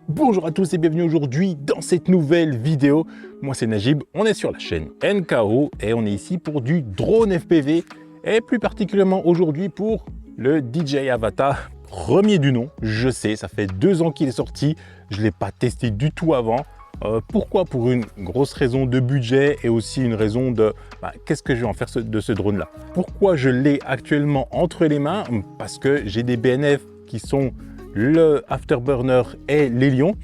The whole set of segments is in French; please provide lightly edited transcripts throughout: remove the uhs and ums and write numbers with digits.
Bonjour à tous et bienvenue aujourd'hui dans cette nouvelle vidéo. Moi c'est Najib, on est sur la chaîne NKO et on est ici pour du drone FPV et plus particulièrement aujourd'hui pour le DJI Avata, premier du nom. Je sais, ça fait 2 ans qu'il est sorti, je ne l'ai pas testé du tout avant. Pourquoi? Pour une grosse raison de budget et aussi une raison de qu'est-ce que je vais en faire de ce drone là. Pourquoi je l'ai actuellement entre les mains? Parce que j'ai des BNF qui sont le Afterburner et l'Hélion.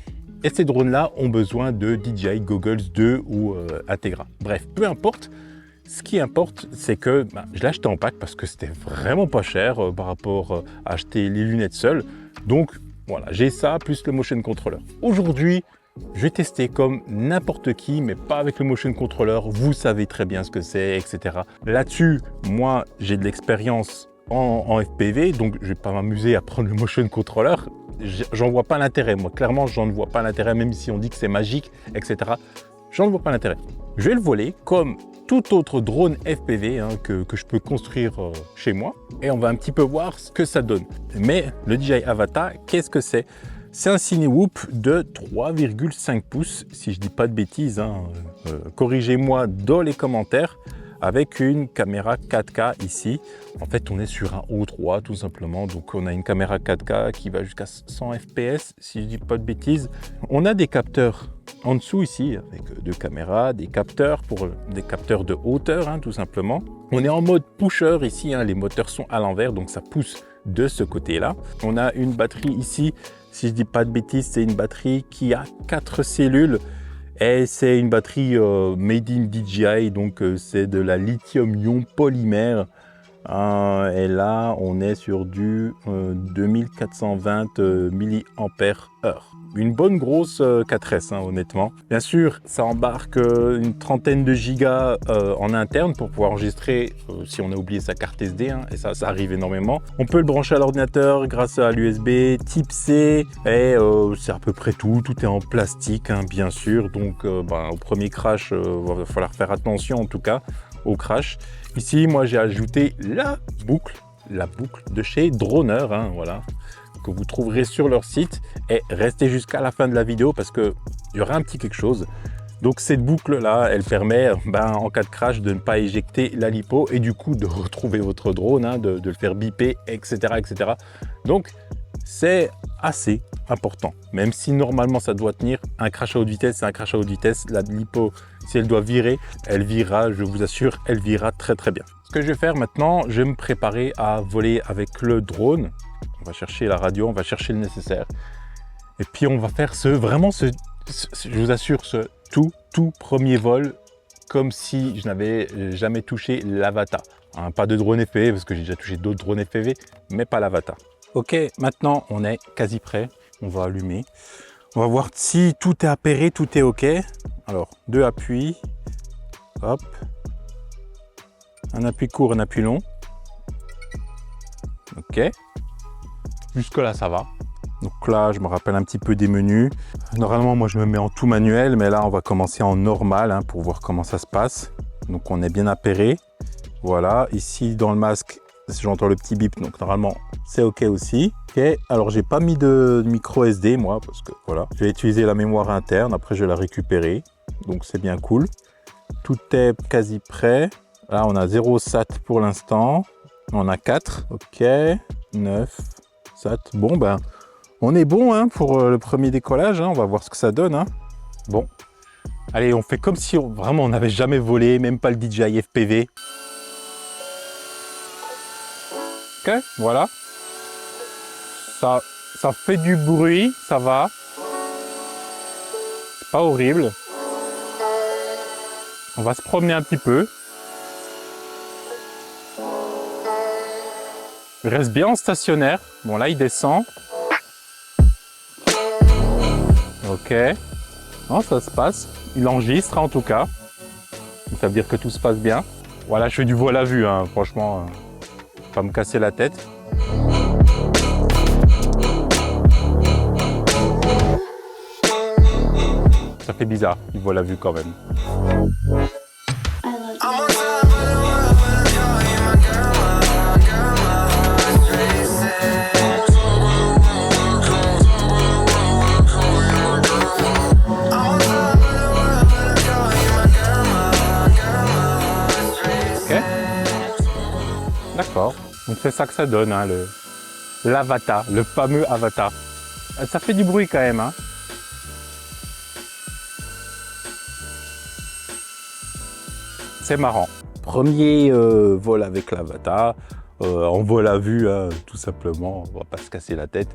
Et ces drones-là ont besoin de DJI Goggles 2 ou Integra. Bref, peu importe. Ce qui importe, c'est que je l'ai acheté en pack parce que c'était vraiment pas cher par rapport à acheter les lunettes seules. Donc voilà, j'ai ça plus le motion controller. Aujourd'hui, je vais tester comme n'importe qui, mais pas avec le motion controller. Vous savez très bien ce que c'est, etc. Là-dessus, moi, j'ai de l'expérience en FPV, donc je vais pas m'amuser à prendre le motion controller. J'en vois pas l'intérêt, moi clairement j'en ne vois pas l'intérêt, même si on dit que c'est magique, etc. J'en vois pas l'intérêt. Je vais le voler comme tout autre drone FPV que je peux construire chez moi, et on va un petit peu voir ce que ça donne. Mais le DJI Avata, qu'est-ce que c'est? C'est un Cinewhoop de 3,5 pouces, si je dis pas de bêtises, corrigez-moi dans les commentaires, avec une caméra 4K ici. En fait, on est sur un O3 tout simplement. Donc, on a une caméra 4K qui va jusqu'à 100 fps, si je dis pas de bêtises. On a des capteurs en dessous ici, avec 2 caméras, des capteurs pour des capteurs de hauteur, tout simplement. On est en mode pusher ici, les moteurs sont à l'envers, donc ça pousse de ce côté-là. On a une batterie ici, si je dis pas de bêtises, c'est une batterie qui a 4 cellules. Et c'est une batterie made in DJI, donc c'est de la lithium-ion polymère. Et là, on est sur du 2420 mAh. Une bonne grosse 4S, honnêtement. Bien sûr, ça embarque une trentaine de gigas en interne pour pouvoir enregistrer si on a oublié sa carte SD, et ça arrive énormément. On peut le brancher à l'ordinateur grâce à l'USB type C, et c'est à peu près tout. Tout est en plastique, bien sûr. Donc, au premier crash, va falloir faire attention en tout cas au crash. Ici, moi, j'ai ajouté la boucle de chez Droner, voilà, que vous trouverez sur leur site. Et restez jusqu'à la fin de la vidéo parce qu'il y aura un petit quelque chose. Donc cette boucle-là, elle permet, en cas de crash, de ne pas éjecter la lipo et du coup de retrouver votre drone, de le faire biper, etc., etc. Donc c'est assez important. Même si normalement ça doit tenir, un crash à haute vitesse, c'est un crash à haute vitesse. La lipo, si elle doit virer, elle virera, je vous assure, elle virera très très bien. Ce que je vais faire maintenant, je vais me préparer à voler avec le drone. On va chercher la radio, on va chercher le nécessaire. Et puis on va faire je vous assure, ce tout premier vol, comme si je n'avais jamais touché l'Avata. Pas de drone FPV, parce que j'ai déjà touché d'autres drones FPV, mais pas l'Avata. Ok, maintenant on est quasi prêt. On va allumer. On va voir si tout est appairé, tout est ok. Alors, 2 appuis. Hop. Un appui court, un appui long. Ok. Jusque là, ça va. Donc là, je me rappelle un petit peu des menus. Normalement, moi, je me mets en tout manuel, mais là, on va commencer en normal pour voir comment ça se passe. Donc, on est bien appairé. Voilà. Ici, dans le masque, j'entends le petit bip. Donc, normalement, c'est ok aussi. Ok. Alors, j'ai pas mis de micro SD, moi, parce que voilà. Je vais utiliser la mémoire interne. Après, je vais la récupérer. Donc, c'est bien cool. Tout est quasi prêt. Là, on a 0 SAT pour l'instant. On a 4. Ok. 9 SAT. Bon, on est bon pour le premier décollage. On va voir ce que ça donne. Bon. Allez, on fait comme si vraiment on n'avait jamais volé, même pas le DJI FPV. Ok, voilà. Ça fait du bruit, ça va. C'est pas horrible. On va se promener un petit peu. Il reste bien en stationnaire. Bon, là, il descend. Ok. Non, ça se passe. Il enregistre en tout cas. Ça veut dire que tout se passe bien. Voilà, je fais du vol à vue, franchement. Pas me casser la tête. Ça fait bizarre, il vole à vue quand même. Donc c'est ça que ça donne, hein, l'avatar, le fameux avatar. Ça fait du bruit quand même, hein. C'est marrant. Premier vol avec l'avatar, en vol à vue, hein, tout simplement, on va pas se casser la tête.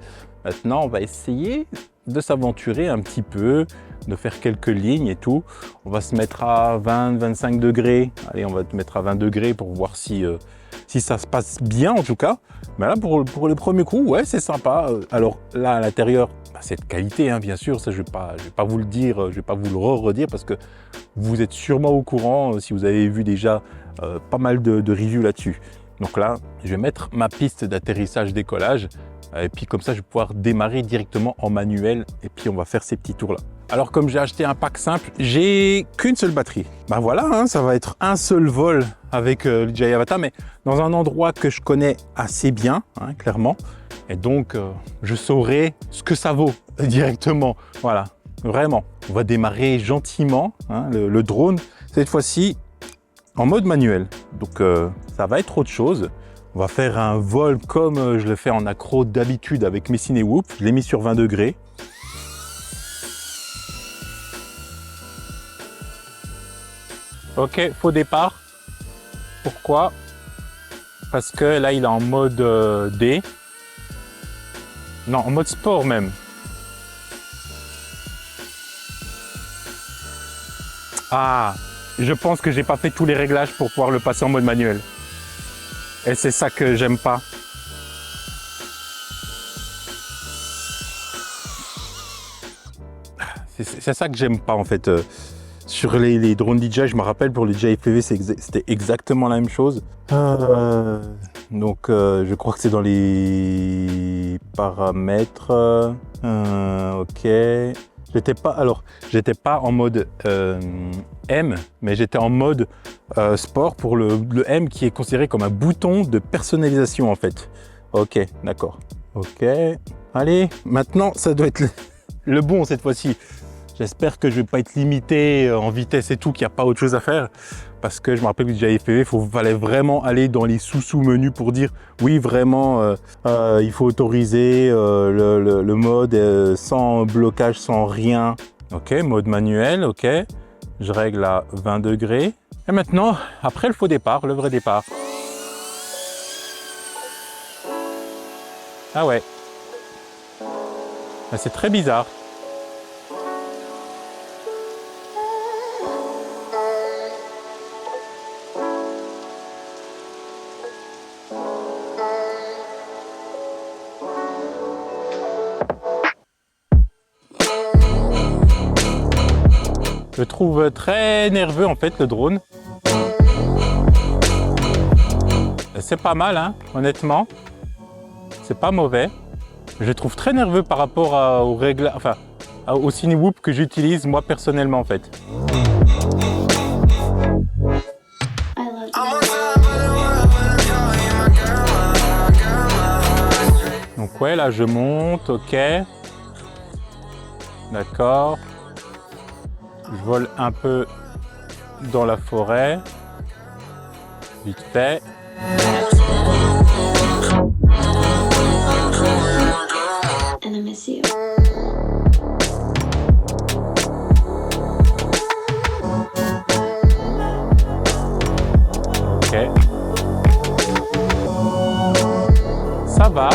Maintenant, on va essayer de s'aventurer un petit peu, de faire quelques lignes et tout. On va se mettre à 20-25 degrés. Allez, on va te mettre à 20 degrés pour voir si ça se passe bien en tout cas. Mais là, pour le premier coup, ouais, c'est sympa. Alors là, à l'intérieur, bah, c'est de qualité, hein, bien sûr. Ça, je vais pas vous le dire, je vais pas vous le redire parce que vous êtes sûrement au courant si vous avez vu déjà pas mal de reviews là-dessus. Donc là, je vais mettre ma piste d'atterrissage-décollage et puis comme ça, je vais pouvoir démarrer directement en manuel et puis on va faire ces petits tours-là. Alors comme j'ai acheté un pack simple, j'ai qu'une seule batterie. Ben voilà, hein, ça va être un seul vol avec le DJI Avatar, mais dans un endroit que je connais assez bien, hein, clairement. Et donc, je saurai ce que ça vaut directement. Voilà, vraiment. On va démarrer gentiment, hein, le drone, cette fois-ci en mode manuel. Donc, ça va être autre chose. On va faire un vol comme je le fais en accro d'habitude avec mes Cinewhoop. Je l'ai mis sur 20 degrés. Ok, faux départ. Pourquoi? Parce que là, il est en mode D. Non, en mode sport même. Ah, je pense que j'ai pas fait tous les réglages pour pouvoir le passer en mode manuel. Et c'est ça que j'aime pas. C'est ça que j'aime pas en fait. Sur les drones DJI, je me rappelle pour les DJI FPV, c'était exactement la même chose. Donc je crois que c'est dans les paramètres. Ok. J'étais pas en mode M, mais j'étais en mode sport pour le M qui est considéré comme un bouton de personnalisation en fait. Ok, d'accord. Ok. Allez, maintenant ça doit être le bon cette fois-ci. J'espère que je ne vais pas être limité en vitesse et tout, qu'il n'y a pas autre chose à faire. Parce que je me rappelle que DJI FPV, il fallait vraiment aller dans les sous-menus pour dire oui, vraiment, il faut autoriser le mode sans blocage, sans rien. Ok, mode manuel, ok. Je règle à 20 degrés. Et maintenant, après le faux départ, le vrai départ. Ah ouais. C'est très bizarre. Je trouve très nerveux en fait le drone. C'est pas mal, hein, honnêtement. C'est pas mauvais. Je le trouve très nerveux par rapport au réglages, enfin, au Cinewhoop que j'utilise moi personnellement en fait. Donc ouais, là je monte, ok. D'accord. Je vole un peu dans la forêt, vite fait. Ok. Ça va.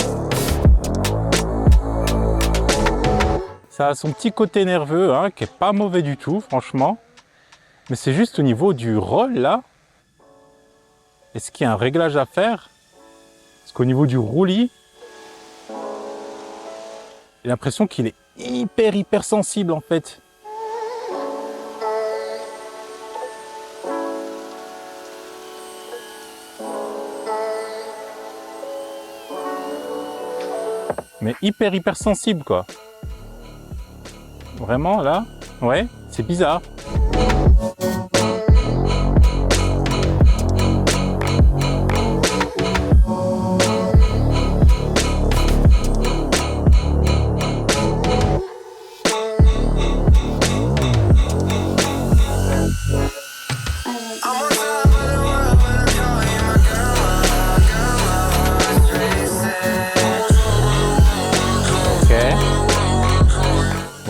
Ça a son petit côté nerveux, hein, qui est pas mauvais du tout, franchement. Mais c'est juste au niveau du roll, là. Est-ce qu'il y a un réglage à faire? Parce qu'au niveau du roulis, j'ai l'impression qu'il est hyper sensible, en fait. Mais hyper sensible, quoi. Vraiment, là, ouais, c'est bizarre.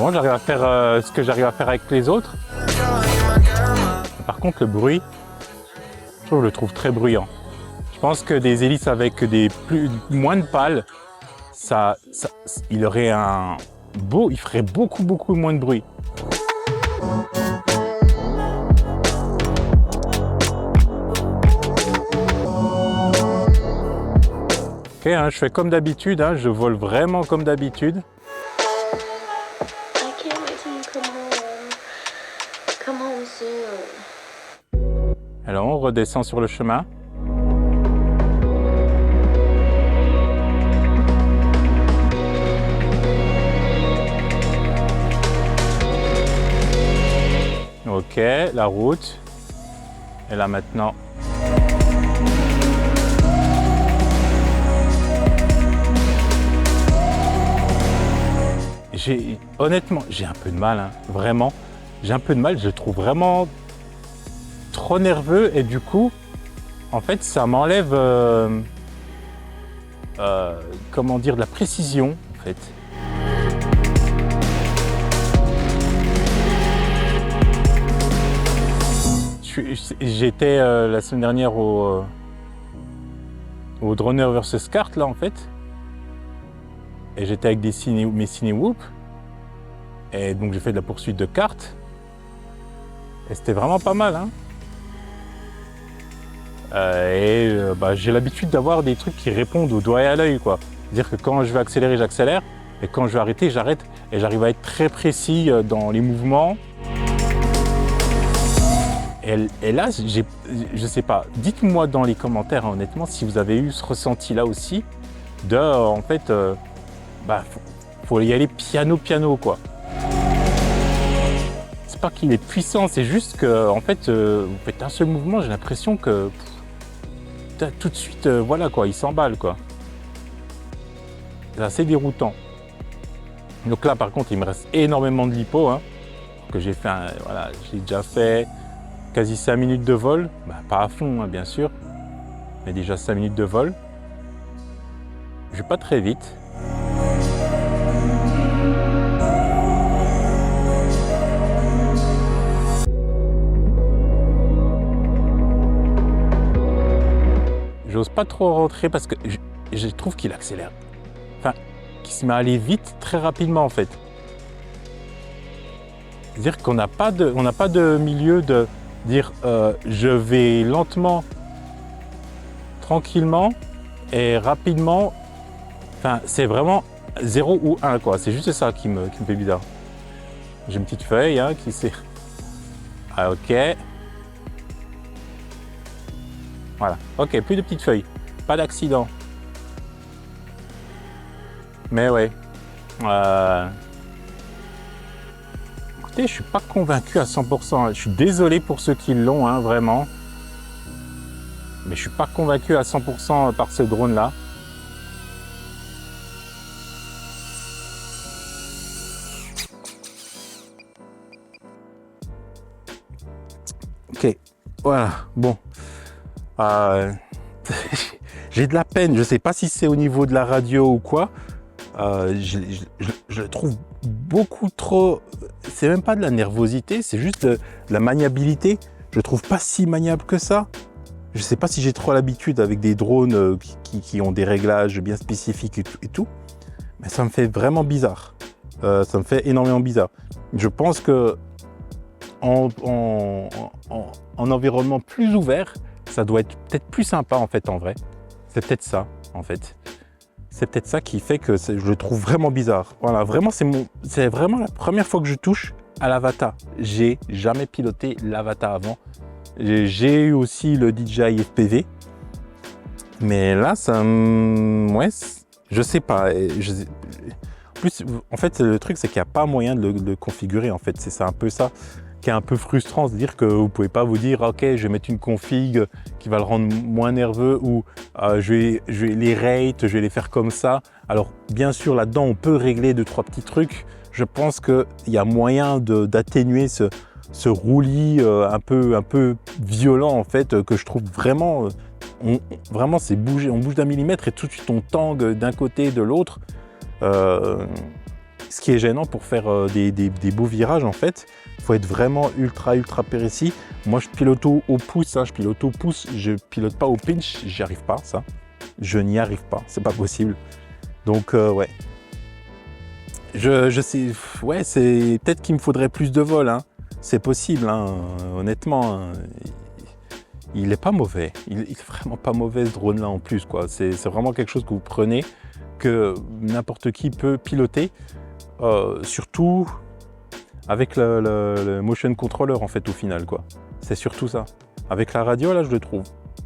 Bon, j'arrive à faire ce que j'arrive à faire avec les autres. Par contre, le bruit, je le trouve très bruyant. Je pense que des hélices avec moins de pales, il aurait il ferait beaucoup moins de bruit. Ok, hein, je fais comme d'habitude, hein, je vole vraiment comme d'habitude. Alors on redescend sur le chemin. Ok, la route. Et là maintenant. Honnêtement, j'ai un peu de mal, hein, vraiment. J'ai un peu de mal, je le trouve vraiment trop nerveux et du coup, en fait, ça m'enlève, comment dire, de la précision, en fait. J'étais la semaine dernière au Droner vs Kart, là, en fait. Et j'étais avec mes Cinewhoop. Et donc, j'ai fait de la poursuite de kart. Et c'était vraiment pas mal, hein. J'ai l'habitude d'avoir des trucs qui répondent au doigt et à l'œil, quoi. C'est-à-dire que quand je vais accélérer, j'accélère. Et quand je vais arrêter, j'arrête. Et j'arrive à être très précis dans les mouvements. Et là, je sais pas, dites-moi dans les commentaires, hein, honnêtement, si vous avez eu ce ressenti-là aussi, en fait, faut y aller piano, quoi. C'est pas qu'il est puissant, c'est juste que, en fait, vous faites un seul mouvement, j'ai l'impression que tout de suite, voilà, quoi, il s'emballe, quoi. C'est assez déroutant. Donc là, par contre, il me reste énormément de lipo, hein, que j'ai fait, voilà, j'ai déjà fait quasi 5 minutes de vol, pas à fond, hein, bien sûr, mais déjà 5 minutes de vol. Je vais pas très vite. J'ose pas trop rentrer parce que je trouve qu'il accélère. Enfin, qu'il se met à aller vite très rapidement en fait. C'est-à-dire qu'on n'a pas de milieu de dire je vais lentement, tranquillement et rapidement. Enfin, c'est vraiment 0 ou 1 quoi. C'est juste ça qui me fait bizarre. J'ai une petite feuille hein, qui sert. Ah ok. Voilà, ok, plus de petites feuilles, pas d'accident. Mais ouais. Écoutez, je suis pas convaincu à 100%. Je suis désolé pour ceux qui l'ont, hein, vraiment. Mais je suis pas convaincu à 100% par ce drone-là. Ok, voilà, bon. J'ai de la peine, je sais pas si c'est au niveau de la radio ou quoi. Je le trouve beaucoup trop. C'est même pas de la nervosité, c'est juste de la maniabilité. Je le trouve pas si maniable que ça. Je sais pas si j'ai trop l'habitude avec des drones qui ont des réglages bien spécifiques et tout. Mais ça me fait vraiment bizarre. Ça me fait énormément bizarre. Je pense que en environnement plus ouvert, ça doit être peut-être plus sympa en fait en vrai. C'est peut-être ça en fait. C'est peut-être ça qui fait que je le trouve vraiment bizarre. Voilà, vraiment c'est vraiment la première fois que je touche à l'Avata. J'ai jamais piloté l'Avata avant. J'ai eu aussi le DJI FPV. Mais là, ouais, je sais pas. En plus, en fait, le truc, c'est qu'il n'y a pas moyen de le configurer en fait. C'est un peu ça qui est un peu frustrant, c'est à dire que vous ne pouvez pas vous dire ok je vais mettre une config qui va le rendre moins nerveux ou je vais les rate, je vais les faire comme ça. Alors bien sûr là-dedans on peut régler 2-3 petits trucs. Je pense qu'il y a moyen d'atténuer ce roulis un peu violent en fait que je trouve vraiment, vraiment c'est bouger, on bouge d'1 millimètre et tout de suite on tangue d'un côté de l'autre. Ce qui est gênant pour faire des beaux virages, en fait, il faut être vraiment ultra précis. Moi, je pilote au pouce, hein, je pilote au pouce, je pilote pas au pinch, j'y arrive pas, ça. Je n'y arrive pas, c'est pas possible. Donc, ouais. Je sais, ouais, c'est peut-être qu'il me faudrait plus de vol, hein. C'est possible, hein, honnêtement. Hein. Il est pas mauvais, il est vraiment pas mauvais ce drone-là en plus, quoi. C'est vraiment quelque chose que vous prenez, que n'importe qui peut piloter, surtout avec le motion controller en fait au final, quoi. C'est surtout ça. Avec la radio, là, je le trouve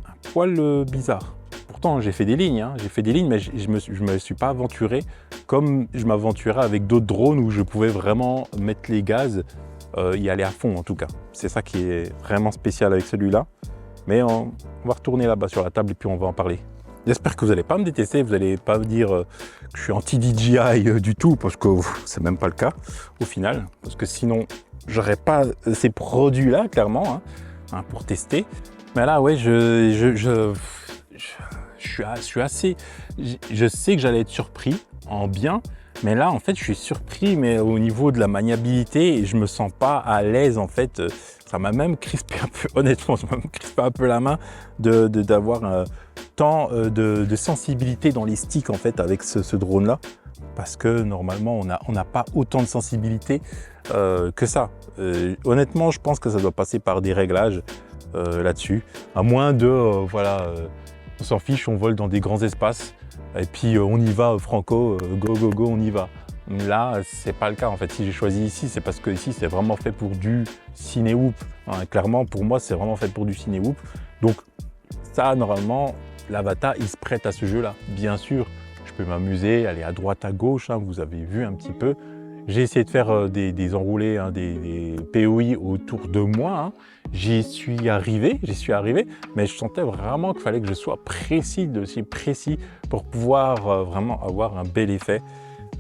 un poil bizarre. Pourtant, j'ai fait des lignes, hein. J'ai fait des lignes, mais je me suis pas aventuré comme je m'aventurais avec d'autres drones où je pouvais vraiment mettre les gaz, y aller à fond en tout cas. C'est ça qui est vraiment spécial avec celui-là. Mais on va retourner là-bas sur la table et puis on va en parler. J'espère que vous n'allez pas me détester, vous n'allez pas me dire que je suis anti-DJI du tout, parce que c'est même pas le cas au final. Parce que sinon, j'aurais pas ces produits-là, clairement, hein, pour tester. Mais là, ouais, je suis assez... Je sais que j'allais être surpris en bien, mais là, en fait, je suis surpris, mais au niveau de la maniabilité, et je me sens pas à l'aise, en fait. Ça m'a même crispé un peu, honnêtement, ça m'a même crispé un peu la main d'avoir tant de sensibilité dans les sticks, en fait, avec ce drone-là. Parce que normalement, on n'a pas autant de sensibilité que ça. Honnêtement, je pense que ça doit passer par des réglages là-dessus. À moins de, voilà, on s'en fiche, on vole dans des grands espaces. Et puis on y va, franco, go, on y va. Là, c'est pas le cas en fait. Si j'ai choisi ici, c'est parce que ici, c'est vraiment fait pour du ciné-whoop. Hein, clairement, pour moi, c'est vraiment fait pour du ciné-whoop. Donc ça, normalement, l'Avata, il se prête à ce jeu-là. Bien sûr, je peux m'amuser, aller à droite, à gauche, hein, vous avez vu un petit peu. J'ai essayé de faire des enroulés, hein, des POI autour de moi. Hein. J'y suis arrivé, mais je sentais vraiment qu'il fallait que je sois précis pour pouvoir vraiment avoir un bel effet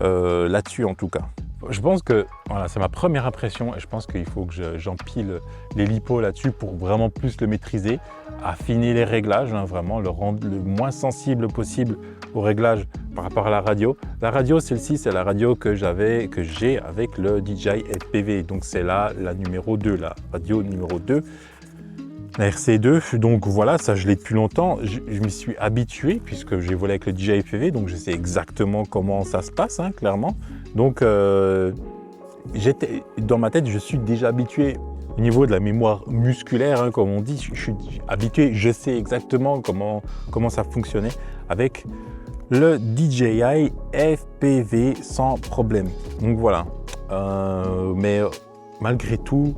là-dessus en tout cas. Je pense que voilà, c'est ma première impression et je pense qu'il faut que j'empile les lipos là-dessus pour vraiment plus le maîtriser, affiner les réglages, hein, vraiment le rendre le moins sensible possible aux réglages par rapport à la radio. La radio, celle-ci, c'est la radio que j'ai avec le DJI FPV. Donc c'est là la numéro 2, la radio numéro 2. La RC2, donc voilà, ça je l'ai depuis longtemps, je m'y suis habitué puisque j'ai volé avec le DJI FPV, donc je sais exactement comment ça se passe, hein, clairement. Donc dans ma tête, je suis déjà habitué au niveau de la mémoire musculaire, hein, comme on dit, je suis habitué, je sais exactement comment ça fonctionnait avec le DJI FPV sans problème. Donc voilà, mais malgré tout,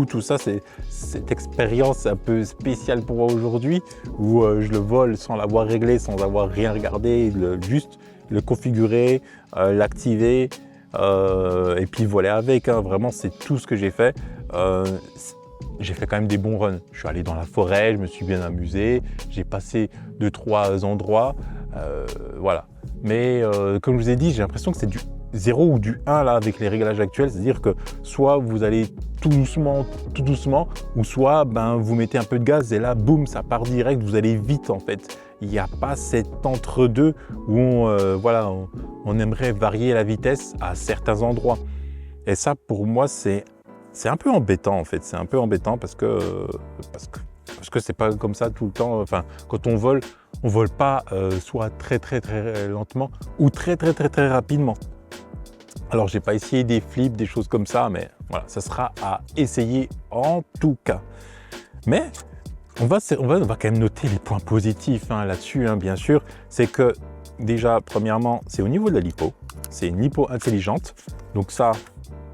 tout ça, c'est cette expérience un peu spéciale pour moi aujourd'hui où je le vole sans l'avoir réglé, sans avoir rien regardé, juste le configurer, l'activer et puis voler avec. Hein. Vraiment, c'est tout ce que j'ai fait. J'ai fait quand même des bons runs. Je suis allé dans la forêt, je me suis bien amusé, j'ai passé 2-3 endroits, voilà. Mais comme je vous ai dit, j'ai l'impression que c'est du 0 ou du 1 là avec les réglages actuels, c'est-à-dire que soit vous allez tout doucement, ou soit ben, vous mettez un peu de gaz et là, boum, ça part direct, vous allez vite en fait. Il n'y a pas cet entre-deux où voilà, on aimerait varier la vitesse à certains endroits. Et ça, pour moi, c'est un peu embêtant en fait. C'est un peu embêtant parce que c'est pas comme ça tout le temps. Enfin, quand on vole pas soit très lentement ou très rapidement. Alors, j'ai pas essayé des flips, des choses comme ça, mais voilà, ça sera à essayer en tout cas. Mais on va quand même noter les points positifs hein, là-dessus, hein, bien sûr. C'est que déjà, premièrement, c'est au niveau de la lipo. C'est une lipo intelligente. Donc ça,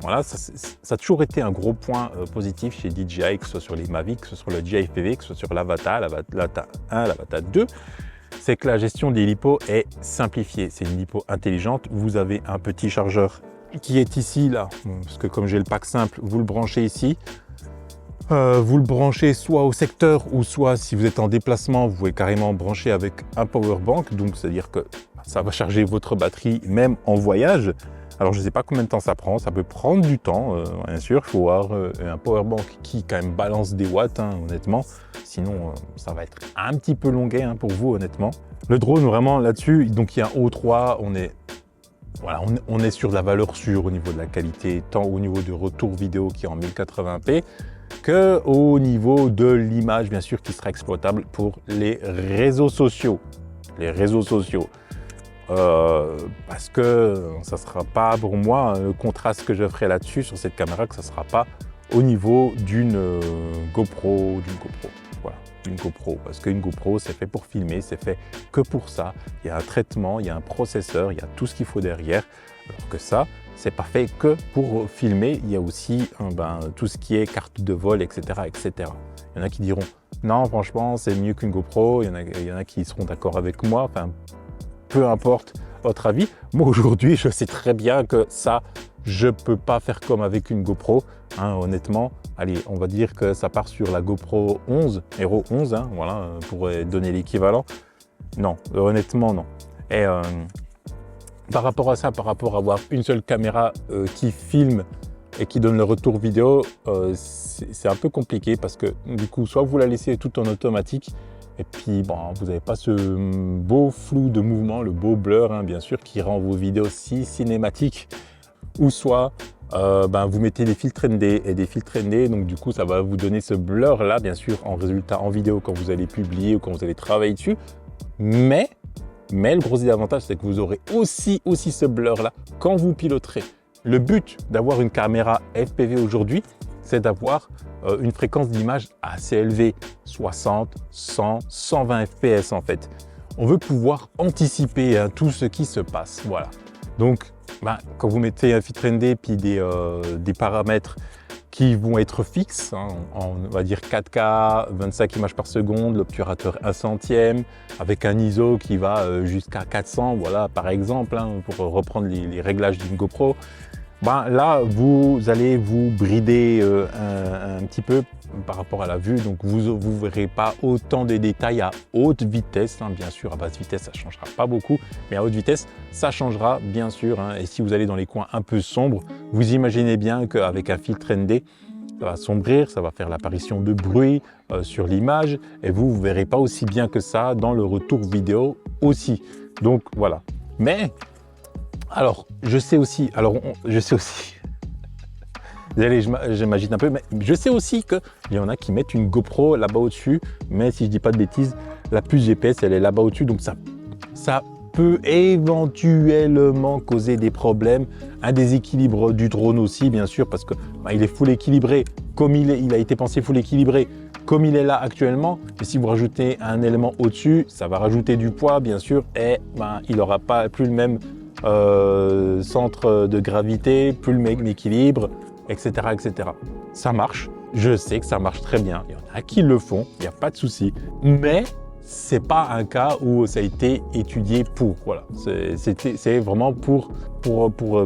voilà, ça a toujours été un gros point positif chez DJI, que ce soit sur les Mavic, que ce soit sur le DJI FPV, que ce soit sur l'Avata, l'Avata 1, l'Avata 2. C'est que la gestion des lipos est simplifiée. C'est une lipo intelligente. Vous avez un petit chargeur qui est ici, là, parce que comme j'ai le pack simple, vous le branchez ici. Vous le branchez soit au secteur ou soit si vous êtes en déplacement, vous pouvez carrément brancher avec un power bank. Donc, c'est-à-dire que ça va charger votre batterie même en voyage. Alors, je ne sais pas combien de temps ça prend. Ça peut prendre du temps, bien sûr. Il faut avoir un power bank qui quand même balance des watts, hein, honnêtement. Sinon, ça va être un petit peu longuet hein, pour vous, honnêtement. Le drone, vraiment, là-dessus, donc il y a un O3. voilà, on est sur de la valeur sûre au niveau de la qualité, tant au niveau du retour vidéo qui est en 1080p, qu'au niveau de l'image, bien sûr, qui sera exploitable pour les réseaux sociaux. Les réseaux sociaux. Parce que ça ne sera pas pour moi le contraste que je ferai là-dessus sur cette caméra, que ça ne sera pas au niveau d'une GoPro, voilà, d'une GoPro, parce qu'une GoPro c'est fait pour filmer, c'est fait que pour ça. Il y a un traitement, il y a un processeur, il y a tout ce qu'il faut derrière, alors que ça c'est pas fait que pour filmer. Il y a aussi tout ce qui est carte de vol, etc., etc. Il y en a qui diront non, franchement c'est mieux qu'une GoPro, il y en a qui seront d'accord avec moi, enfin peu importe votre avis. Moi aujourd'hui je sais très bien que ça je peux pas faire comme avec une GoPro, hein, honnêtement. Allez, on va dire que ça part sur la GoPro 11, Hero 11, hein, voilà, pour donner l'équivalent. Non, honnêtement non. Et par rapport à ça, par rapport à avoir une seule caméra qui filme et qui donne le retour vidéo, c'est un peu compliqué parce que du coup, soit vous la laissez tout en automatique, et puis bon, vous n'avez pas ce beau flou de mouvement, le beau blur, hein, bien sûr, qui rend vos vidéos si cinématiques, ou soit vous mettez des filtres ND et des filtres ND, donc du coup ça va vous donner ce blur là, bien sûr, en résultat en vidéo quand vous allez publier ou quand vous allez travailler dessus, mais le gros avantage c'est que vous aurez aussi ce blur là quand vous piloterez. Le but d'avoir une caméra FPV aujourd'hui, c'est d'avoir une fréquence d'image assez élevée, 60, 100, 120 fps en fait. On veut pouvoir anticiper tout ce qui se passe, voilà. Donc quand vous mettez un filtre ND puis des paramètres qui vont être fixes, hein, on va dire 4K, 25 images par seconde, l'obturateur 1/100, avec un ISO qui va jusqu'à 400, voilà, par exemple, hein, pour reprendre les réglages d'une GoPro. Là, vous allez vous brider un petit peu par rapport à la vue, donc vous ne verrez pas autant de détails à haute vitesse, hein, bien sûr. À basse vitesse, ça ne changera pas beaucoup, mais à haute vitesse, ça changera, bien sûr, hein. Et si vous allez dans les coins un peu sombres, vous imaginez bien qu'avec un filtre ND, ça va sombrir, ça va faire l'apparition de bruit sur l'image, et vous ne verrez pas aussi bien que ça dans le retour vidéo aussi. Donc voilà. Mais alors, je sais aussi, désolé, j'imagine un peu, mais je sais aussi qu'il y en a qui mettent une GoPro là-bas au-dessus, mais si je dis pas de bêtises, la puce GPS, elle est là-bas au-dessus, donc ça peut éventuellement causer des problèmes, un déséquilibre du drone aussi, bien sûr, parce que il est full équilibré, comme il a été pensé full équilibré, comme il est là actuellement. Et si vous rajoutez un élément au-dessus, ça va rajouter du poids, bien sûr, et il n'aura plus le même centre de gravité, plus le même équilibre, etc., etc. Ça marche, je sais que ça marche très bien. Il y en a qui le font, il n'y a pas de souci, mais c'est pas un cas où ça a été étudié pour. Voilà, c'est vraiment pour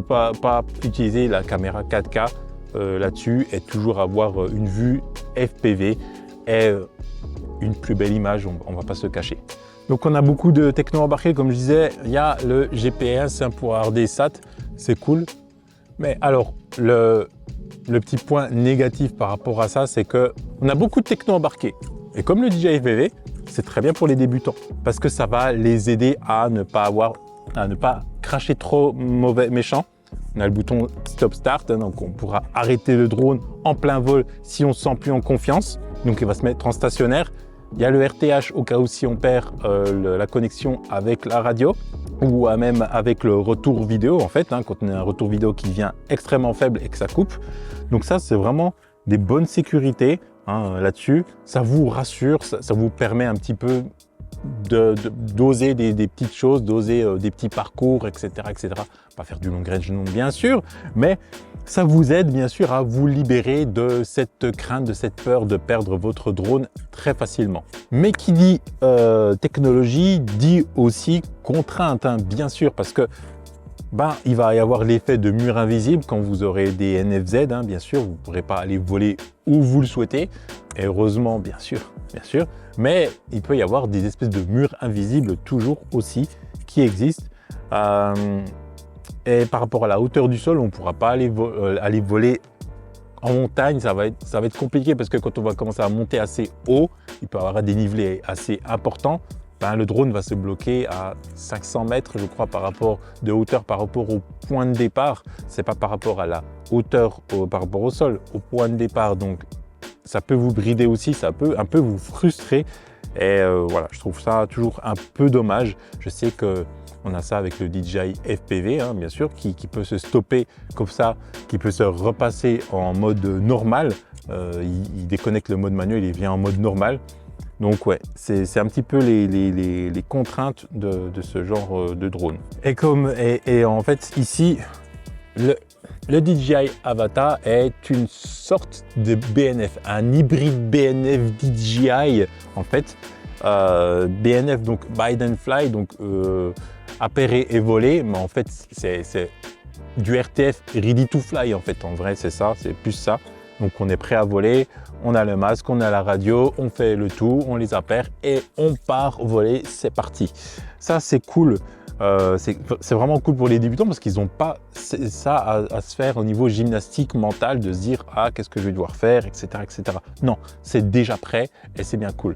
pas utiliser la caméra 4K là-dessus et toujours avoir une vue FPV et une plus belle image, on va pas se cacher. Donc on a beaucoup de techno embarqués, comme je disais, il y a le GPS pour avoir des SAT, c'est cool. Mais alors, le petit point négatif par rapport à ça, c'est qu'on a beaucoup de techno embarqués. Et comme le DJI FPV, c'est très bien pour les débutants, parce que ça va les aider à ne pas cracher trop méchant. On a le bouton Stop Start, hein, donc on pourra arrêter le drone en plein vol si on ne se sent plus en confiance. Donc il va se mettre en stationnaire. Il y a le RTH au cas où si on perd la connexion avec la radio ou même avec le retour vidéo en fait, hein, quand on a un retour vidéo qui vient extrêmement faible et que ça coupe. Donc ça, c'est vraiment des bonnes sécurités là-dessus. Ça vous rassure, ça vous permet un petit peu d'oser des petites choses, d'oser des petits parcours, etc., etc. Pas faire du long range non, bien sûr, mais ça vous aide bien sûr à vous libérer de cette crainte, de cette peur de perdre votre drone très facilement. Mais qui dit technologie dit aussi contrainte, hein, bien sûr, parce que il va y avoir l'effet de mur invisible quand vous aurez des NFZ, hein, bien sûr, vous ne pourrez pas aller voler où vous le souhaitez, et heureusement, bien sûr, mais il peut y avoir des espèces de murs invisibles toujours aussi qui existent. Et par rapport à la hauteur du sol, on ne pourra pas aller voler en montagne, ça va être compliqué parce que quand on va commencer à monter assez haut, il peut y avoir un dénivelé assez important. ben, le drone va se bloquer à 500 mètres, je crois, de hauteur par rapport au point de départ. C'est pas par rapport à la hauteur par rapport au sol, au point de départ. Donc, ça peut vous brider aussi, ça peut un peu vous frustrer. Et voilà, je trouve ça toujours un peu dommage. Je sais qu'on a ça avec le DJI FPV, hein, bien sûr, qui peut se stopper comme ça, qui peut se repasser en mode normal. Il déconnecte le mode manuel, il vient en mode normal. Donc ouais, c'est un petit peu les contraintes de ce genre de drone. Et en fait, ici, le DJI Avata est une sorte de BNF, un hybride BNF DJI en fait. BNF, donc Bide and Fly, donc appairer et voler, mais en fait c'est du RTF Ready to Fly en fait. En vrai c'est ça, c'est plus ça. Donc on est prêt à voler, on a le masque, on a la radio, on fait le tout, on les appaire et on part voler, c'est parti. Ça c'est cool. C'est vraiment cool pour les débutants parce qu'ils n'ont pas ça à se faire au niveau gymnastique mental, de se dire « Ah, qu'est-ce que je vais devoir faire ?» etc. etc. Non, c'est déjà prêt et c'est bien cool.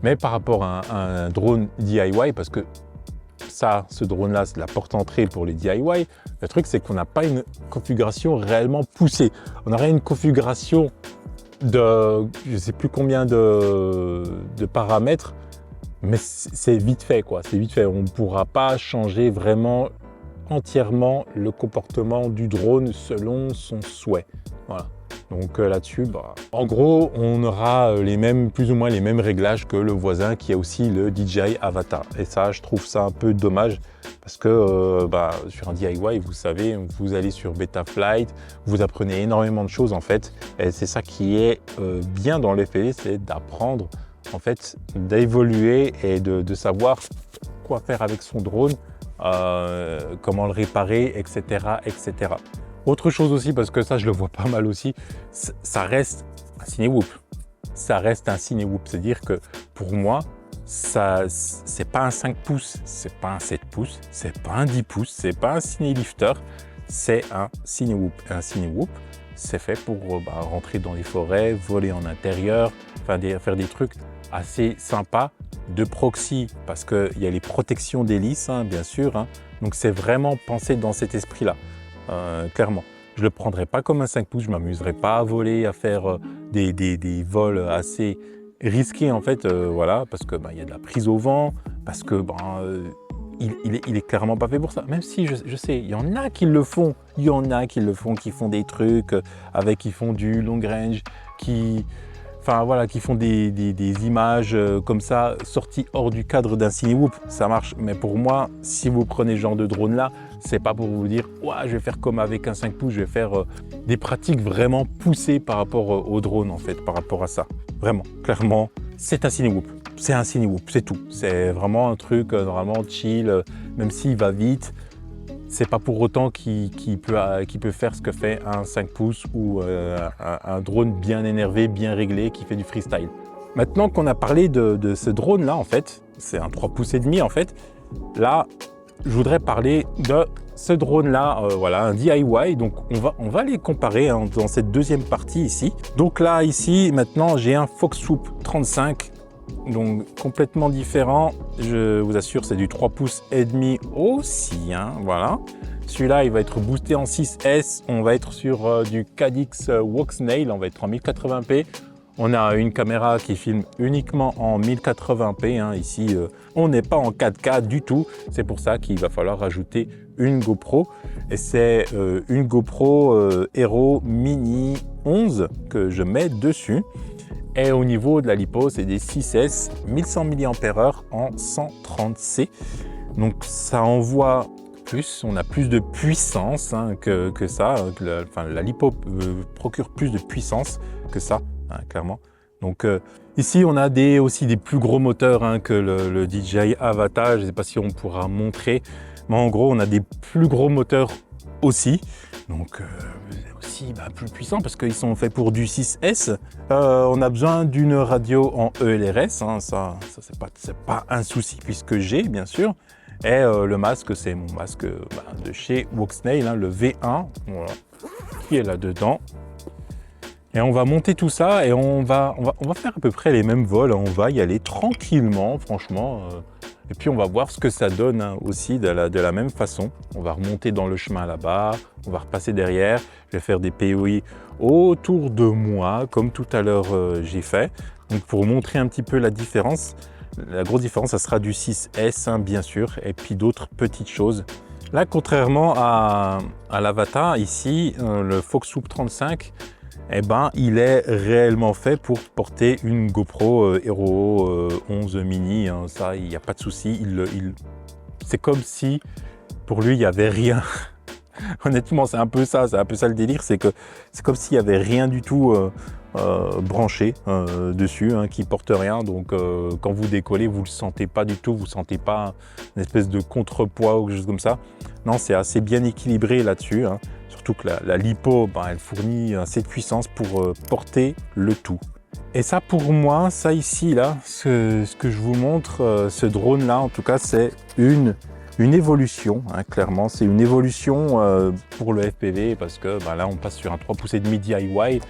Mais par rapport à un drone DIY, parce que ce drone-là, c'est la porte-entrée pour les DIY, le truc, c'est qu'on n'a pas une configuration réellement poussée. On aurait une configuration de je ne sais plus combien de paramètres, mais c'est vite fait, quoi. C'est vite fait. On ne pourra pas changer vraiment entièrement le comportement du drone selon son souhait. Voilà. Donc là-dessus, en gros, on aura plus ou moins les mêmes réglages que le voisin qui a aussi le DJI Avata. Et ça, je trouve ça un peu dommage parce que sur un DIY, vous savez, vous allez sur Betaflight, vous apprenez énormément de choses en fait. Et c'est ça qui est bien dans l'FPV, c'est d'apprendre en fait, d'évoluer et de savoir quoi faire avec son drone, comment le réparer, etc., etc. Autre chose aussi, parce que ça je le vois pas mal aussi, ça reste un Cinewoop. Ça reste un Cinewoop, c'est-à-dire que pour moi, c'est pas un 5 pouces, c'est pas un 7 pouces, c'est pas un 10 pouces, c'est pas un Cinelifter, c'est un Cinewoop. Un Cinewoop, c'est fait pour rentrer dans les forêts, voler en intérieur, faire des trucs assez sympas de proxy, parce qu'il y a les protections d'hélice, hein, bien sûr. Hein. Donc c'est vraiment pensé dans cet esprit-là. Clairement, je ne le prendrai pas comme un 5 pouces, je ne m'amuserai pas à voler, à faire des vols assez risqués en fait, voilà, parce que y a de la prise au vent, parce que il est clairement pas fait pour ça. Même si je sais, il y en a qui le font, qui font des trucs qui font du long range, qui font des images comme ça, sorties hors du cadre d'un Cinewoop, ça marche. Mais pour moi, si vous prenez ce genre de drone-là, c'est pas pour vous dire « Ouais, je vais faire comme avec un 5 pouces, je vais faire des pratiques vraiment poussées par rapport au drone, en fait, par rapport à ça. » Vraiment, clairement, c'est un Cinewoop. C'est un Cinewoop, c'est tout. C'est vraiment un truc normalement chill, même s'il va vite. C'est pas pour autant qu'il peut faire ce que fait un 5 pouces ou un drone bien énervé, bien réglé, qui fait du freestyle. Maintenant qu'on a parlé de ce drone-là, en fait, c'est un 3 pouces et demi, en fait, là, je voudrais parler de ce drone-là, voilà, un DIY. Donc, on va les comparer hein, dans cette deuxième partie ici. Donc là, ici, maintenant, j'ai un Foxswoop 35. Donc complètement différent, je vous assure, c'est du 3 pouces et demi aussi, hein, voilà. Celui-là, il va être boosté en 6S, on va être sur du Caddx Walksnail, on va être en 1080p. On a une caméra qui filme uniquement en 1080p, hein. Ici, on n'est pas en 4K du tout, c'est pour ça qu'il va falloir rajouter une GoPro. Et c'est une GoPro Hero Mini 11 que je mets dessus. Et au niveau de la lipo, c'est des 6S 1100 mAh en 130C. Donc ça envoie plus, on a plus de puissance hein, que ça. La lipo procure plus de puissance que ça, hein, clairement. Donc ici, on a aussi des plus gros moteurs hein, que le DJI Avata. Je ne sais pas si on pourra montrer, mais en gros, on a des plus gros moteurs aussi. Donc aussi plus puissants parce qu'ils sont faits pour du 6S. On a besoin d'une radio en ELRS, hein, ça c'est pas un souci puisque j'ai bien sûr. Et le masque, c'est mon masque de chez Walksnail, hein, le V1, voilà, qui est là-dedans. Et on va monter tout ça et on va faire à peu près les mêmes vols. On va y aller tranquillement, franchement. Et puis on va voir ce que ça donne hein, aussi de la même façon. On va remonter dans le chemin là-bas, on va repasser derrière, je vais faire des POI autour de moi, comme tout à l'heure j'ai fait. Donc pour montrer un petit peu la différence, la grosse différence, ça sera du 6S hein, bien sûr, et puis d'autres petites choses. Là, contrairement à l'Avata, ici, le Foxhook 35, eh ben, il est réellement fait pour porter une GoPro Hero 11 Mini. Hein, ça, il n'y a pas de souci. C'est comme si, pour lui, il n'y avait rien. Honnêtement, c'est un peu ça le délire. C'est comme s'il n'y avait rien du tout branché dessus, hein, qui porte rien. Donc, quand vous décollez, vous ne le sentez pas du tout. Vous ne sentez pas une espèce de contrepoids ou quelque chose comme ça. Non, c'est assez bien équilibré là-dessus. Hein. Surtout que la lipo, ben, elle fournit assez de puissance pour porter le tout. Et ça, pour moi, ça ici, là, ce que je vous montre, ce drone-là, en tout cas, c'est une évolution, hein, clairement. C'est une évolution pour le FPV parce que ben, là, on passe sur un 3,5 pouces DIY.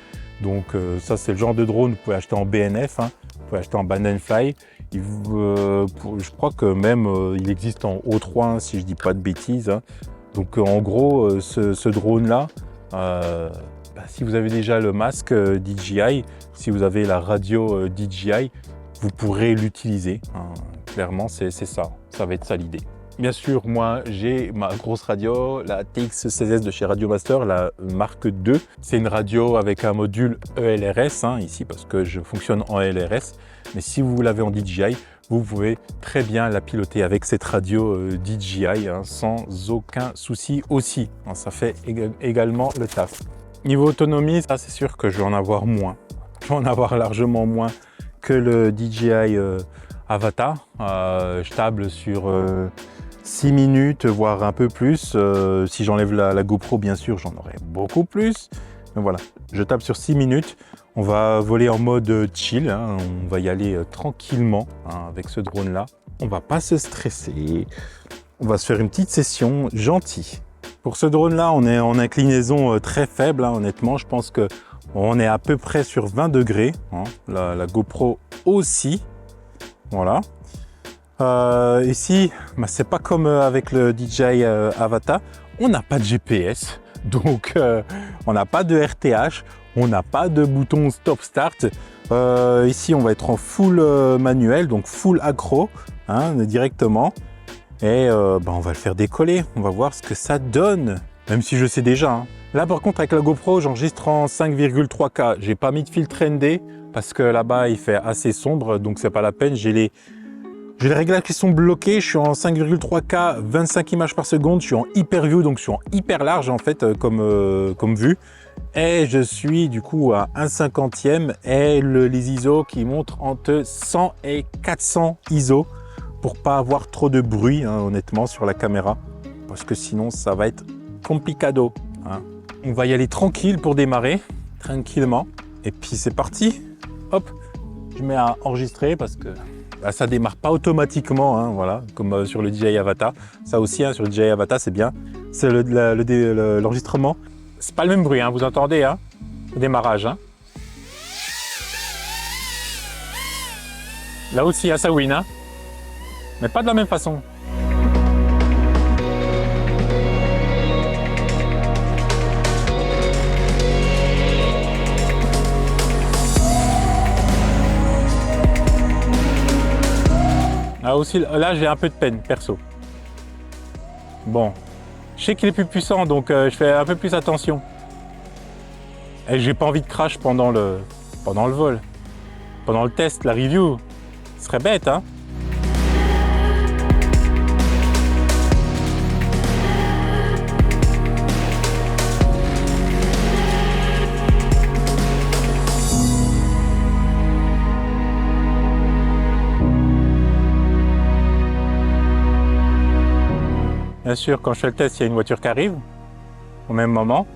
Donc, ça, c'est le genre de drone que vous pouvez acheter en BNF, hein, vous pouvez acheter en Band & Fly. Je crois que même il existe en O3, hein, si je dis pas de bêtises. Hein. Donc en gros, ce drone-là, si vous avez déjà le masque DJI, si vous avez la radio DJI, vous pourrez l'utiliser. Hein. Clairement, c'est ça. Ça va être ça l'idée. Bien sûr, moi, j'ai ma grosse radio, la TX16S de chez Radiomaster, la Mark II. C'est une radio avec un module ELRS, hein, ici, parce que je fonctionne en ELRS. Mais si vous l'avez en DJI, vous pouvez très bien la piloter avec cette radio DJI, hein, sans aucun souci aussi. Hein, ça fait également le taf. Niveau autonomie, ça c'est sûr que je vais en avoir moins. Je vais en avoir largement moins que le DJI Avata. Je table sur 6 minutes, voire un peu plus. Si j'enlève la GoPro, bien sûr, j'en aurai beaucoup plus. Donc voilà, je table sur 6 minutes. On va voler en mode chill, hein. On va y aller tranquillement hein, avec ce drone-là. On va pas se stresser. On va se faire une petite session gentille. Pour ce drone-là, on est en inclinaison très faible. Hein, honnêtement, je pense qu'on est à peu près sur 20 degrés. Hein. La GoPro aussi. Voilà. Ici, bah, c'est pas comme avec le DJI Avata. On n'a pas de GPS. Donc, on n'a pas de RTH. On n'a pas de bouton stop-start. Ici, on va être en full manuel, donc full accro, hein, directement. Et on va le faire décoller. On va voir ce que ça donne, même si je sais déjà. Hein. Là, par contre, avec la GoPro, j'enregistre en 5,3K. J'ai pas mis de filtre ND parce que là-bas, il fait assez sombre, donc c'est pas la peine. J'ai les réglages qui sont bloqués. Je suis en 5,3K, 25 images par seconde. Je suis en hyper view, donc je suis en hyper large en fait, comme vue. Et je suis du coup à 1/50e et les ISO qui montrent entre 100 et 400 ISO pour pas avoir trop de bruit hein, honnêtement sur la caméra parce que sinon ça va être complicado. Hein. On va y aller tranquille pour démarrer, tranquillement. Et puis c'est parti. Hop, je mets à enregistrer parce que bah, ça démarre pas automatiquement, hein, voilà, comme sur le DJI Avata. Ça aussi, hein, sur le DJI Avata, c'est bien. C'est l'enregistrement. C'est pas le même bruit, hein, vous entendez, hein, le démarrage. Hein. Là aussi, ça win, hein, mais pas de la même façon. Là aussi, là, j'ai un peu de peine, perso. Bon. Je sais qu'il est plus puissant, donc je fais un peu plus attention. Et j'ai pas envie de crash pendant le vol. Pendant le test, la review. Ce serait bête, hein? Bien sûr, quand je fais le test, il y a une voiture qui arrive au même moment.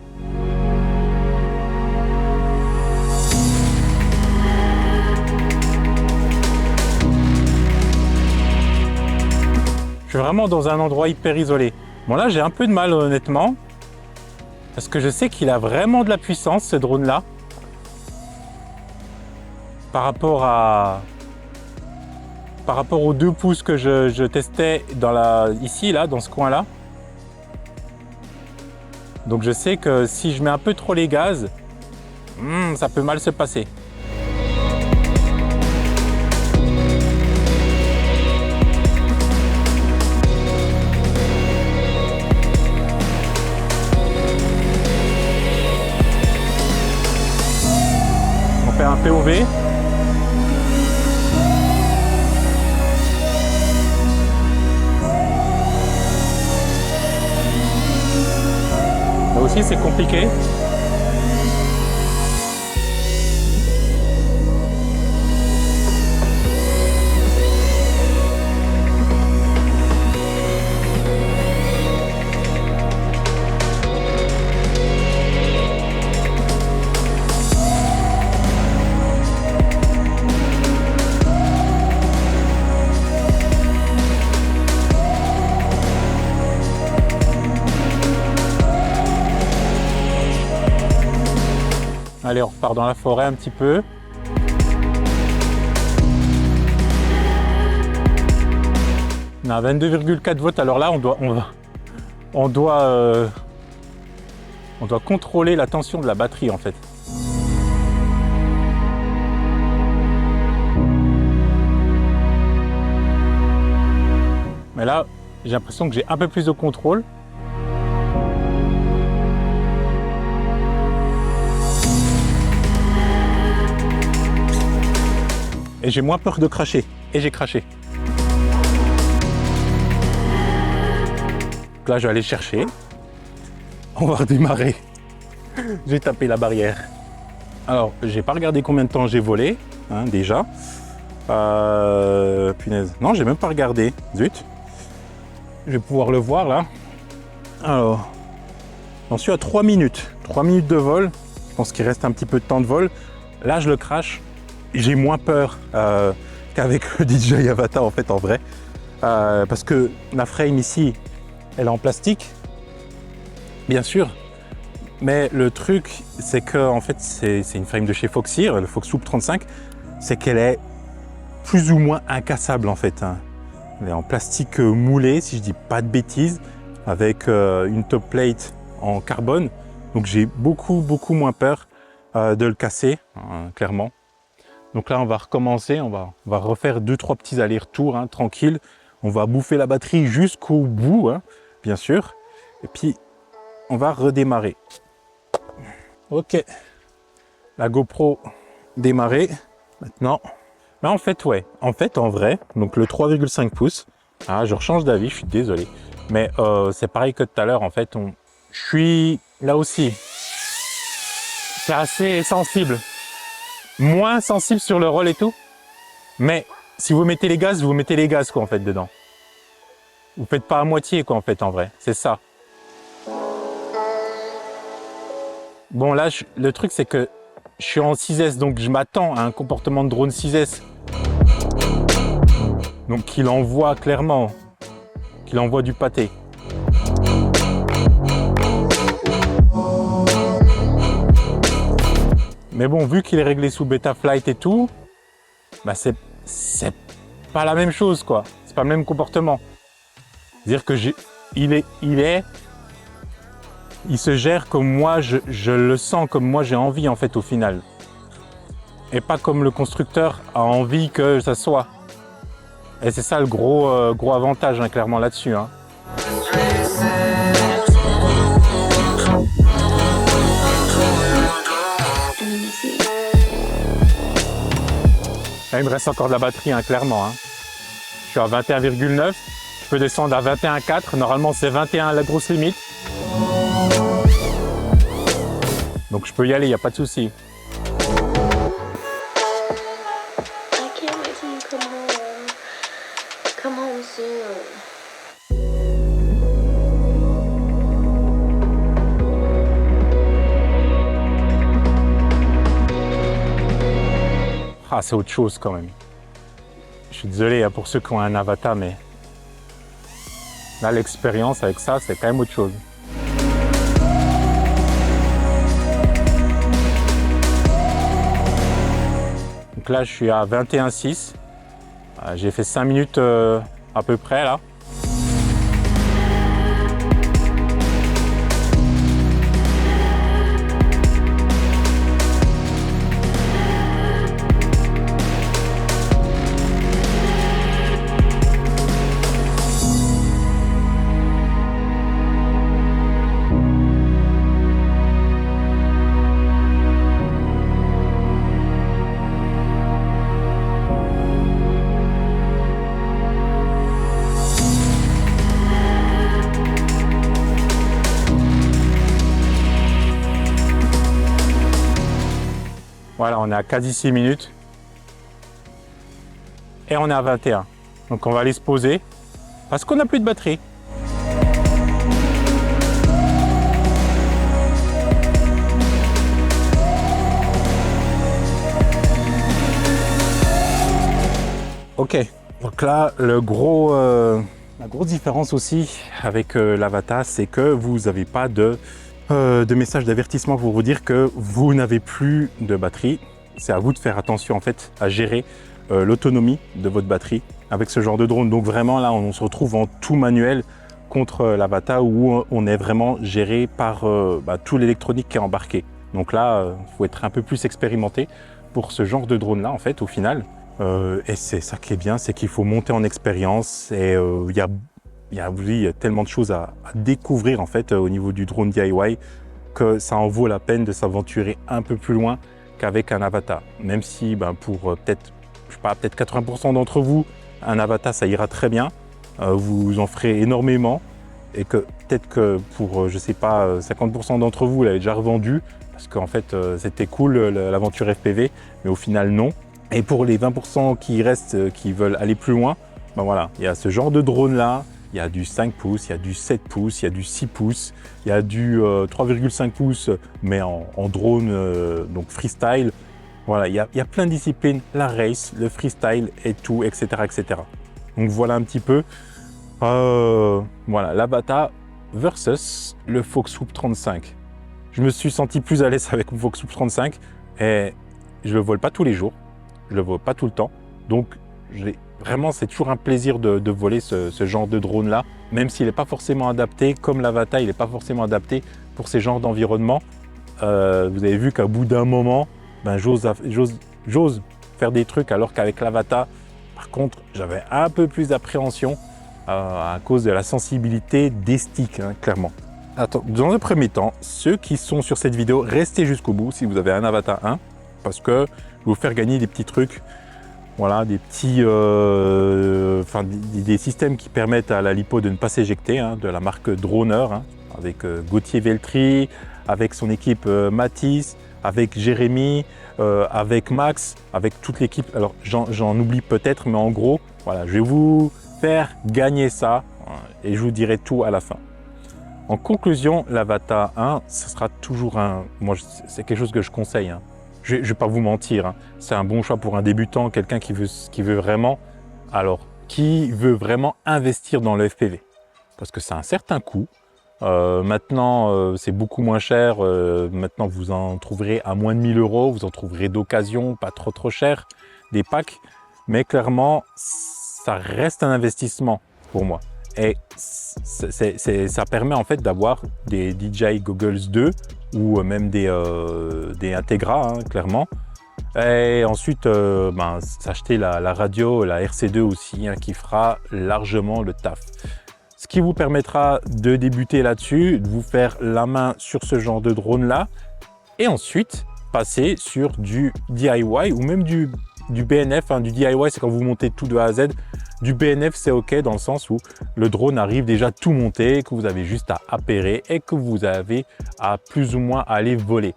Je suis vraiment dans un endroit hyper isolé. Bon là, j'ai un peu de mal honnêtement, parce que je sais qu'il a vraiment de la puissance, ce drone-là, par rapport à par rapport aux 2 pouces que je testais ici, là, dans ce coin-là. Donc je sais que si je mets un peu trop les gaz, ça peut mal se passer. On fait un POV. Là aussi c'est compliqué. Allez, on repart dans la forêt un petit peu. On a 22,4 volts. Alors là, on doit contrôler la tension de la batterie en fait. Mais là, j'ai l'impression que j'ai un peu plus de contrôle. Et j'ai moins peur de cracher. Et j'ai craché. Donc là, je vais aller chercher. On va redémarrer. J'ai tapé la barrière. Alors, j'ai pas regardé combien de temps j'ai volé, hein, déjà. Punaise. Non, j'ai même pas regardé. Zut. Je vais pouvoir le voir là. Alors, j'en suis à 3 minutes. 3 minutes de vol. Je pense qu'il reste un petit peu de temps de vol. Là, je le crache. J'ai moins peur qu'avec le DJI Avata en fait en vrai. Parce que la frame ici, elle est en plastique, bien sûr. Mais le truc, c'est que en fait, c'est une frame de chez Foxeer, le Foxloop 35, c'est qu'elle est plus ou moins incassable en fait. Hein. Elle est en plastique moulé, si je dis pas de bêtises, avec une top plate en carbone. Donc j'ai beaucoup moins peur de le casser, hein, clairement. Donc là, on va recommencer, on va refaire 2-3 petits allers-retours, hein, tranquille. On va bouffer la batterie jusqu'au bout, hein, bien sûr. Et puis, on va redémarrer. Ok, la GoPro démarrée. Maintenant, là, en fait, ouais. En fait, en vrai, donc le 3,5 pouces. Ah, je rechange d'avis, je suis désolé. Mais c'est pareil que tout à l'heure, en fait. Je suis là aussi. C'est assez sensible. Moins sensible sur le roll et tout, mais si vous mettez les gaz, vous mettez les gaz quoi en fait dedans. Vous faites pas à moitié quoi en fait en vrai, c'est ça. Bon là, le truc c'est que je suis en 6S donc je m'attends à un comportement de drone 6S. Donc qu'il envoie clairement, qu'il envoie du pâté. Mais bon, vu qu'il est réglé sous Betaflight et tout, bah c'est pas la même chose quoi. C'est pas le même comportement. C'est-à-dire que il se gère comme moi je le sens, comme moi j'ai envie en fait au final. Et pas comme le constructeur a envie que ça soit. Et c'est ça le gros avantage hein, clairement là-dessus. Hein. Là, il me reste encore de la batterie, hein, clairement. Hein. Je suis à 21,9. Je peux descendre à 21,4. Normalement, c'est 21 la grosse limite. Donc, je peux y aller, il n'y a pas de souci. Ah, c'est autre chose quand même. Je suis désolé pour ceux qui ont un Avata, mais là, l'expérience avec ça, c'est quand même autre chose. Donc là, je suis à 21,6. J'ai fait 5 minutes à peu près là. Voilà, on est à quasi 6 minutes. Et on est à 21. Donc on va aller se poser parce qu'on n'a plus de batterie. Ok, donc là, la grosse différence aussi avec l'Avata, c'est que vous n'avez pas de message d'avertissement pour vous dire que vous n'avez plus de batterie. C'est à vous de faire attention en fait à gérer l'autonomie de votre batterie avec ce genre de drone. Donc vraiment là, on se retrouve en tout manuel contre l'Avata où on est vraiment géré par tout l'électronique qui est embarqué. Donc là, il faut être un peu plus expérimenté pour ce genre de drone là en fait au final. Et c'est ça qui est bien, c'est qu'il faut monter en expérience et il y a tellement de choses à découvrir en fait au niveau du drone DIY que ça en vaut la peine de s'aventurer un peu plus loin qu'avec un Avata. Même si pour peut-être 80% d'entre vous, un Avata ça ira très bien, vous en ferez énormément et que peut-être que pour je sais pas 50% d'entre vous l'avez déjà revendu parce qu'en fait c'était cool l'aventure FPV, mais au final non. Et pour les 20% qui restent, qui veulent aller plus loin, voilà, il y a ce genre de drone là. Il y a du 5 pouces, il y a du 7 pouces, il y a du 6 pouces, il y a du 3,5 pouces, mais en drone, donc freestyle. Voilà, il y a plein de disciplines, la race, le freestyle et tout, etc. etc. Donc voilà un petit peu, voilà, l'Avata versus le Foxhoop 35. Je me suis senti plus à l'aise avec le Foxhoop 35 et je le vole pas tous les jours, je le vole pas tout le temps, donc vraiment, c'est toujours un plaisir de voler ce genre de drone-là, même s'il n'est pas forcément adapté, comme l'Avata, il n'est pas forcément adapté pour ces genres d'environnement. Vous avez vu qu'à bout d'un moment, j'ose faire des trucs, alors qu'avec l'Avata, par contre, j'avais un peu plus d'appréhension à cause de la sensibilité des sticks, hein, clairement. Attends, dans un premier temps, ceux qui sont sur cette vidéo, restez jusqu'au bout si vous avez un Avata 1, parce que je vais vous faire gagner des petits trucs. Voilà, des petits, des systèmes qui permettent à la lipo de ne pas s'éjecter, hein, de la marque Droner, hein, avec Gauthier Veltri, avec son équipe Mathis, avec Jérémy, avec Max, avec toute l'équipe. Alors j'en oublie peut-être, mais en gros, voilà, je vais vous faire gagner ça et je vous dirai tout à la fin. En conclusion, l'Avata 1, ce sera toujours moi, c'est quelque chose que je conseille. Hein. Je ne vais pas vous mentir, hein. C'est un bon choix pour un débutant, quelqu'un qui veut vraiment investir dans le FPV. Parce que c'est un certain coût. Maintenant, c'est beaucoup moins cher. Maintenant, vous en trouverez à moins de 1000 €. Vous en trouverez d'occasion, pas trop cher, des packs. Mais clairement, ça reste un investissement pour moi. Et ça permet en fait d'avoir des DJI Goggles 2 ou même des Integra, hein, clairement. Et ensuite, s'acheter la radio, la RC2 aussi, hein, qui fera largement le taf. Ce qui vous permettra de débuter là-dessus, de vous faire la main sur ce genre de drone-là, et ensuite passer sur du DIY ou même du BNF. Hein. Du DIY, c'est quand vous montez tout de A à Z. Du BNF, c'est OK dans le sens où le drone arrive déjà tout monté, que vous avez juste à appairer et que vous avez à plus ou moins aller voler.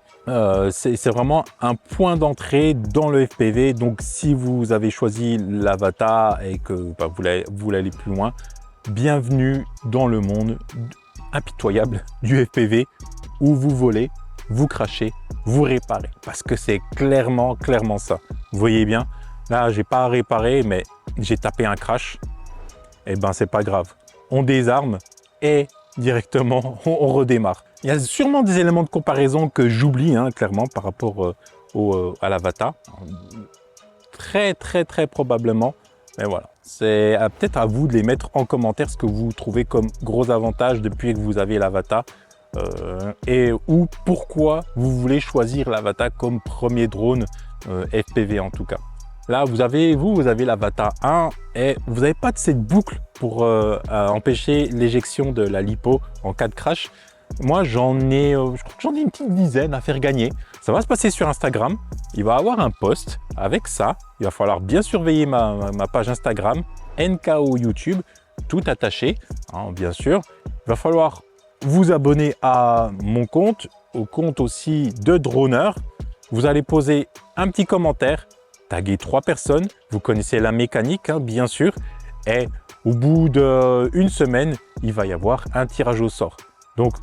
C'est vraiment un point d'entrée dans le FPV. Donc, si vous avez choisi l'Avata et que vous voulez aller plus loin, bienvenue dans le monde impitoyable du FPV où vous volez, vous crachez, vous réparez. Parce que c'est clairement ça. Vous voyez bien, là, j'ai pas à réparer, mais j'ai tapé un crash. Et ben, c'est pas grave. On désarme et directement, on redémarre. Il y a sûrement des éléments de comparaison que j'oublie, hein, clairement, par rapport à l'Avata. Très probablement, Mais voilà, c'est peut-être à vous de les mettre en commentaire ce que vous trouvez comme gros avantage depuis que vous avez l'Avata et ou pourquoi vous voulez choisir l'Avata comme premier drone FPV en tout cas. Là, vous avez l'Avata 1 et vous n'avez pas de cette boucle pour empêcher l'éjection de la LiPo en cas de crash. Moi, je crois que j'en ai une petite dizaine à faire gagner. Ça va se passer sur Instagram. Il va y avoir un post avec ça. Il va falloir bien surveiller ma page Instagram, NKO YouTube, tout attaché, hein, bien sûr. Il va falloir vous abonner à mon compte, au compte aussi de Droneur. Vous allez poser un petit commentaire, taguer 3 personnes. Vous connaissez la mécanique, hein, bien sûr. Et au bout d'une semaine, il va y avoir un tirage au sort. Donc,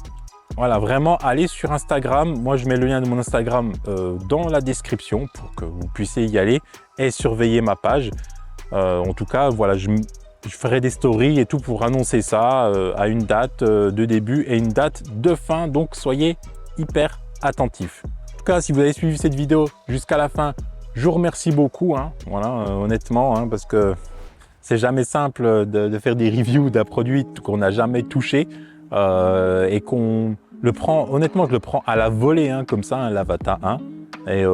voilà, vraiment, allez sur Instagram. Moi, je mets le lien de mon Instagram dans la description pour que vous puissiez y aller et surveiller ma page. En tout cas, voilà, je ferai des stories et tout pour annoncer ça à une date de début et une date de fin. Donc, soyez hyper attentifs. En tout cas, si vous avez suivi cette vidéo jusqu'à la fin, je vous remercie beaucoup. Hein, voilà, honnêtement, hein, parce que c'est jamais simple de faire des reviews d'un produit qu'on n'a jamais touché. Et qu'on le prend, honnêtement, je le prends à la volée, hein, comme ça, hein, l'Avata 1. Et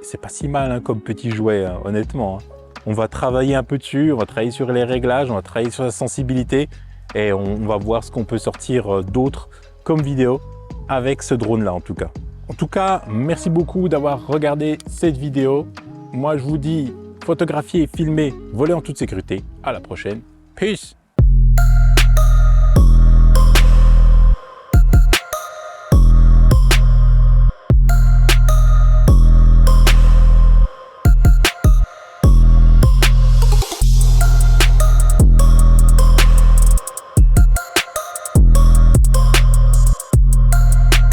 c'est pas si mal hein, comme petit jouet, hein, honnêtement. Hein. On va travailler un peu dessus, on va travailler sur les réglages, on va travailler sur la sensibilité et on va voir ce qu'on peut sortir d'autre comme vidéo avec ce drone-là, en tout cas. En tout cas, merci beaucoup d'avoir regardé cette vidéo. Moi, je vous dis, photographier, filmer, voler en toute sécurité. À la prochaine. Peace!